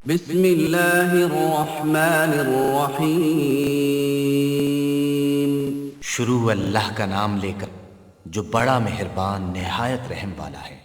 बिस्मिल्लाहिर रहमानिर रहीम। शुरू अल्लाह का नाम लेकर जो बड़ा मेहरबान निहायत रहम वाला है।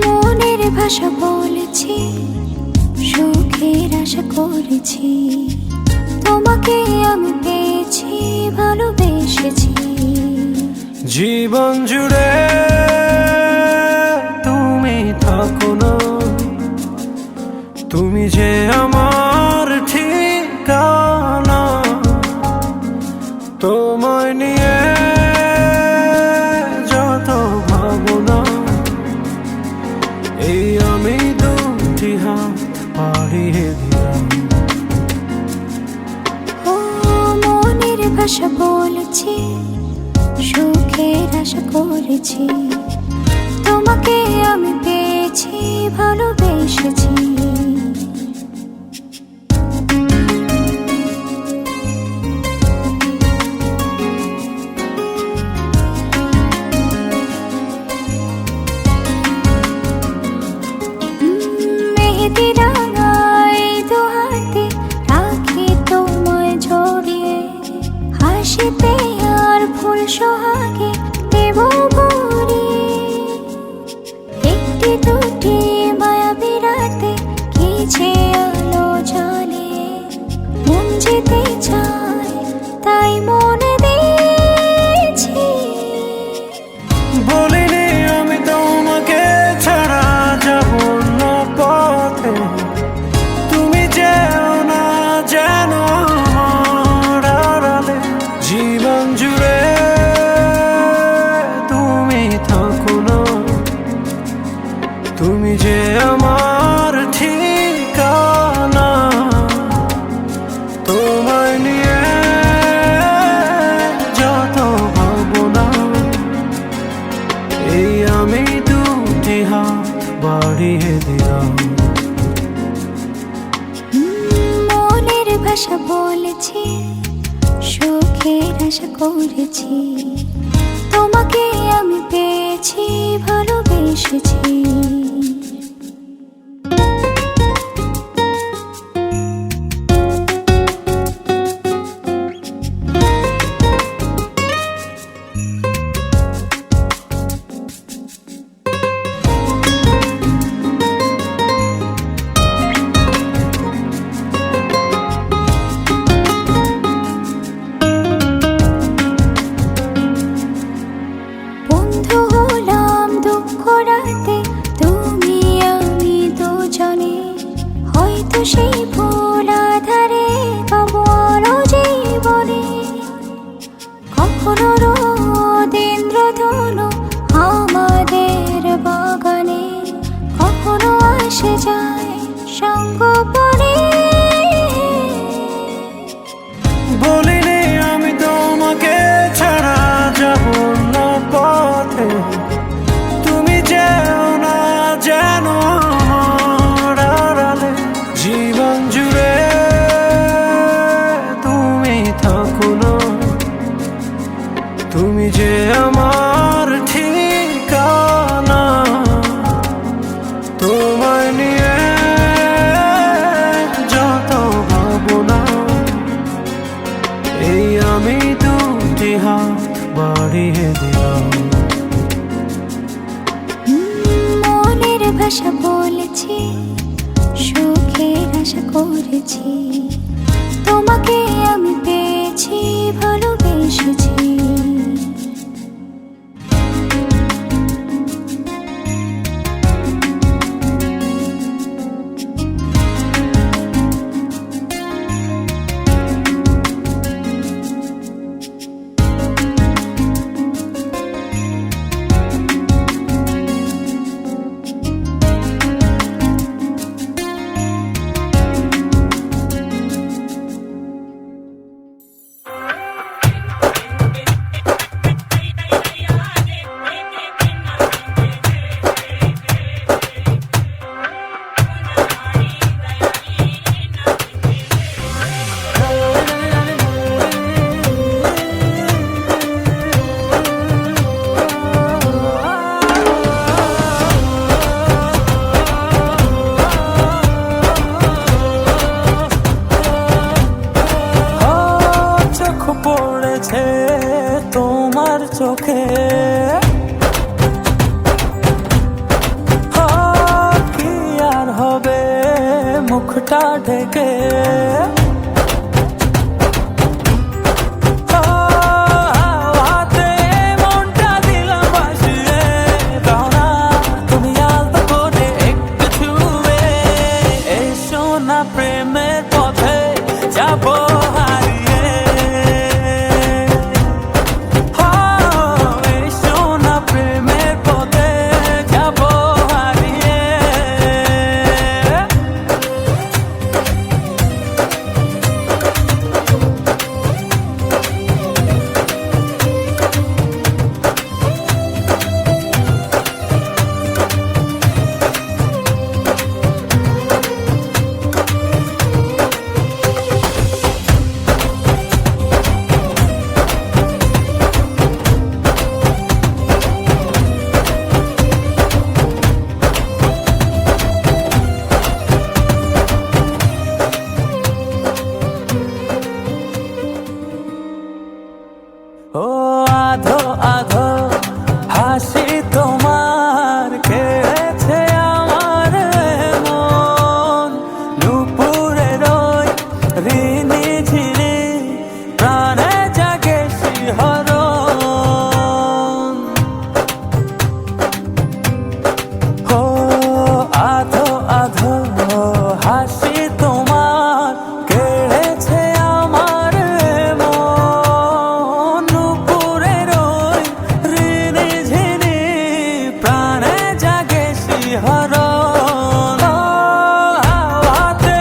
মনের ভাষা বলেছি, সুখের আশা করেছি, তোমাকে আমি পেয়েছি, ভালোবেসেছি। জীবন জুড়ে তুমি থাকো না, তুমি যে আমার ঠিকানা। তোমায় নিয়ে যত ভাবনা, এই আমি দুটি হাত বাড়িয়ে দিলাম। ও মনের ভাষা বলেছি, সুখের আশা করেছি, তোমাকে আমি পেয়েছি, ভালোবেসেছি। মেহেদি রাঙায় দু হাতে রাখি তোমায় জড়িয়ে, হাসিতে আর ফুল সোহাগে দেব ভরিয়ে। একটি দুটি মায়াবী রাতে কিছু আলো জ্বালিয়ে, মন যেতে চায় তাই মনে দিয়েছি। বলিনি আমি তোমাকে ছাড়া যাব না পথে, তুমি যেও না যেন আমার আড়ালে। জীবন জুড়ে তুমি থাকো না, তুমি যে আমার ঠিকানা। তোমায় নিয়ে যত ভাবনা, এই আমি দুটি হাত বাড়িয়ে দিলাম। মনের ভাষা বলেছি, সুখের আশা করেছি, তোমাকে আমি পেয়েছি, ভালোবেসেছি। বন্ধু হলাম দুঃখ রাতে, তুমি আমি দুজনে, হয়তো সেই ভুল আধারে পাবো আলো জীবনে। কখনো রোদ ইন্দ্রধনু আমাদের বাগানে, কখনো আসে যায় সঙ্গপনে। বলিনি আমি তোমাকে ছাড়া যাব না পথে, তুমি যেও না যেন আমার আড়ালে। জীবন জুড়ে তুমি থাকো না, তুমি যে আমার ঠিকানা। তোমায় নিয়ে যত ভাবনা, এই আমি দুটি হাত বাড়িয়ে দিলাম। মনের ভাষা বলেছি, সুখের আশা করেছি, তোমাকে আমি পেয়েছি, ভালোবেসেছি। পড়েছে তোমার চোখে, কি আর হবে মুখটা ঢেকে। প্রেমের পথে যাব হারিয়ে, এই সোনা প্রেমের পথে যাব হারিয়ে। ও আধো আধো হাসি তোমার কেড়েছে আমার মন, নুপুরের ওই ঋণী ঝিনি প্রাণে জাগে শিহরণ। ও আধো আধো হাসি তোমার কেড়েছে আমার মন, নুপুরের ওই ঋণী ঝিনি প্রাণে জাগে শিহরণ। হাতে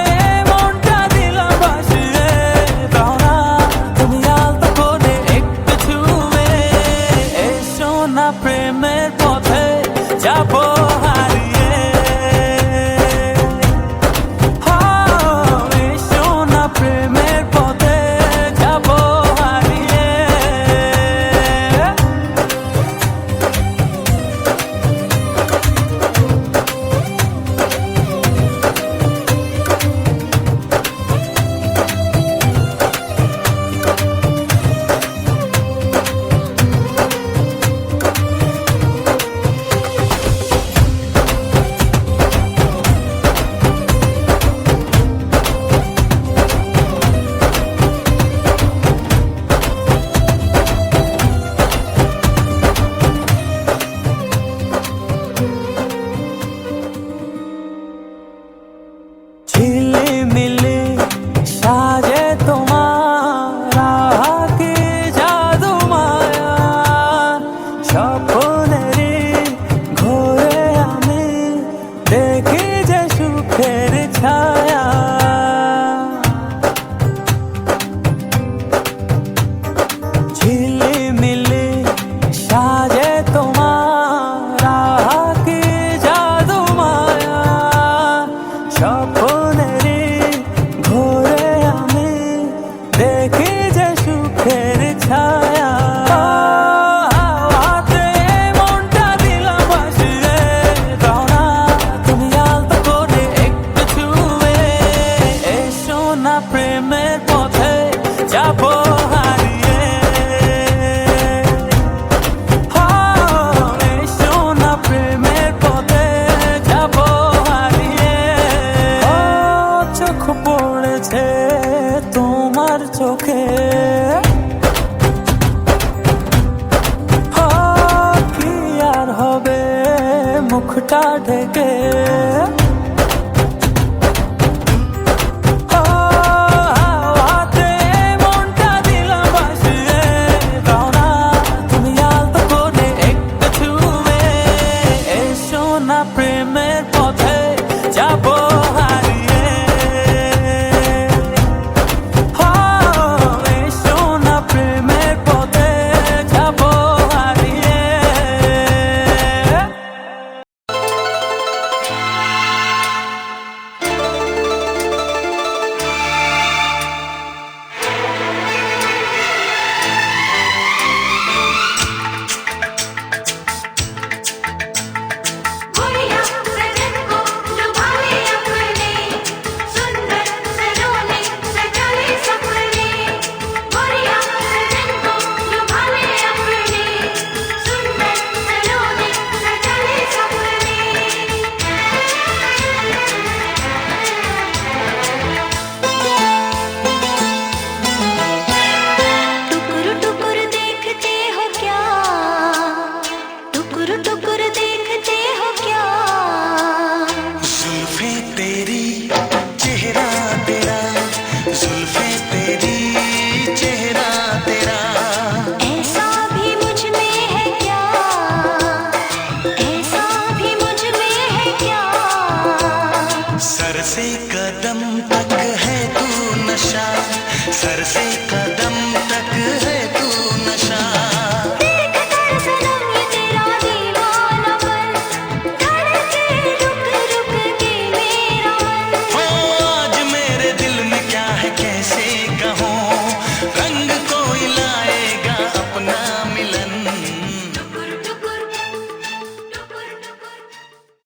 মনটা দিলাম ভাসিয়ে, দাও না তুমি আলতো করে একটু ছুঁয়ে, এই সোনা প্রেমের পথে যাব হারিয়ে, এই সোনা প্রেমের পথে যাব হারিয়ে। ঝিলিমিলি সাজে তোমার আঁখি জাদু মায়া, স্বপ্নেরই ঘোরে আমি দেখি যে সুখের ছায়া। ঝিলিমিলি সাজে তোমার আঁখি জাদু মায়া, স্বপ্নেরই ঘোরে আমি দেখি যে সুখের ছায়া। হাতে মনটা দিলাম ভাসিয়ে, দাও না তুমি আলতো করে একটু ছুঁয়ে, এই সোনা প্রেমের পথে যাব হারিয়ে, এই সোনা প্রেমের পথে যাব হারিয়ে। চোখ পড়েছে তোমার চোখে, কি আর হবে মুখটা ঢেকে। হাতে মনটা দিলাম ভাসিয়ে, দাও না তুমি আলতো করে একটু ছুঁয়ে, এই সোনা প্রেমের পথে যাব হারিয়ে, এই সোনা প্রেমের পথে যাব হারিয়ে। मेरी चेहरा तेरा। ऐसा भी मुझ में है क्या, ऐसा भी मुझ में है क्या। सर से कदम तक है तू नशा, सर से